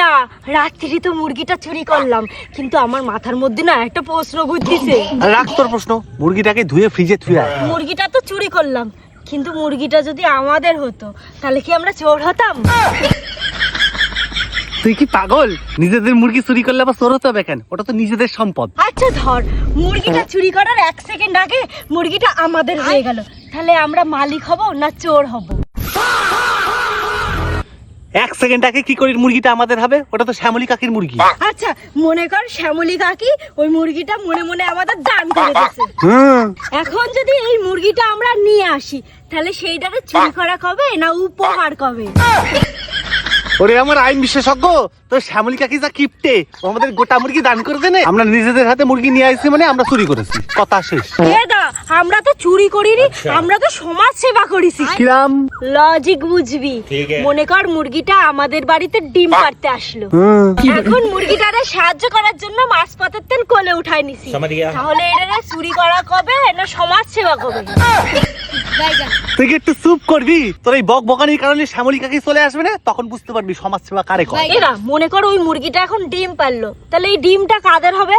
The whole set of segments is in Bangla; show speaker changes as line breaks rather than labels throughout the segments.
দা রাত্রি তো মুরগিটা চুরি করলাম, কিন্তু আমার মাথার মধ্যে না একটা প্রশ্ন ঘুরতেছে।
রাখ তোর প্রশ্ন, মুরগিটাকে ধুয়ে ফ্রিজে থুয়ে আয়।
মুরগিটা তো চুরি করলাম, কিন্তু মুরগিটা যদি আমাদের হতো তাহলে কি আমরা চোর হতাম?
তুই কি পাগল? নিজেদের মুরগি চুরি করলে আবার চোর হতে হবে কেন? ওটা তো নিজেদের সম্পদ।
আচ্ছা ধর মুরগিটা চুরি করার 1 সেকেন্ড আগে মুরগিটা আমাদের হয়ে গেল, তাহলে আমরা মালিক হব না চোর হব?
1 সেকেন্ড আগে কি করে মুরগিটা আমাদের হবে? ওটা তো শ্যামলী কাকির মুরগি।
আচ্ছা মনে কর শ্যামলী কাকি ওই মুরগিটা মনে মনে আমাদের দান করে দিয়েছে। এখন যদি এই মুরগিটা আমরা নিয়ে আসি তাহলে সেইটাকে চুরি করা কবে না উপহার কবে?
ওরে আমার আইন বিশেষজ্ঞ, তো শ্যামলী কাকি যা কিপটে, ও আমাদের গোটা মুরগি দান করে দেনে। আমরা নিজেদের হাতে মুরগি নিয়ে আসছি মানে আমরা চুরি করেছি, কথা শেষ।
দা আমরা তো চুরি করিনি, আমরা তো সমাজ সেবা করেছি।
কিরাম
লজিক বুঝবি? মনে কর মুরগিটা আমাদের বাড়িতে ডিম পাড়তে আসলো, এখন মুরগিটারে সাহায্য করার জন্য মাছ পাতের তেল কোলে উঠায় নিছি, তাহলে এটা চুরি করা কবে না সমাজ সেবা কবে?
তুই কি একটু চুপ করবি? তোর এই বক বকানির কারণে শ্যামলী কাকি চলে আসবে না, তখন বুঝতে পারবি সমাজ সেবা কারে করে।
এরা মনে কর ওই মুরগিটা এখন ডিম পারলো, তাহলে এই ডিমটা কাদের হবে?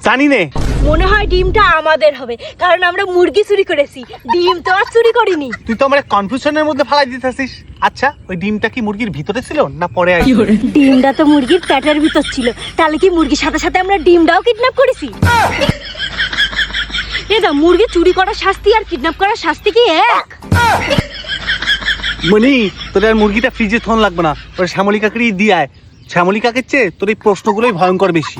জানি নে,
মনে হয় ডিমটা আমাদের হবে, কারণ আমরা মুরগি চুরি করেছি, ডিম তো আর চুরি করিনি।
তুই তো আমার কনফিউশনের মধ্যে ফালাই দিতেছিস। আচ্ছা ওই ডিমটা কি মুরগির ভিতরে ছিল না পরে আসলো?
ডিমটা তো মুরগির পেটের ভিতর ছিল, তাহলে কি মুরগির সাথে সাথে আমরা ডিমটাও কিডন্যাপ করেছি? এটা মুরগি চুরি করার শাস্তি আর কিডন্যাপ করার শাস্তি কি এক?
মনি তোর আর মুরগিটা ফ্রিজে থন লাগবে না, ওর শ্যামলী কাকিরই দিয়ে আয়। শ্যামলী কাকির চেয়ে তোর এই প্রশ্নগুলোই ভয়ঙ্কর বেশি।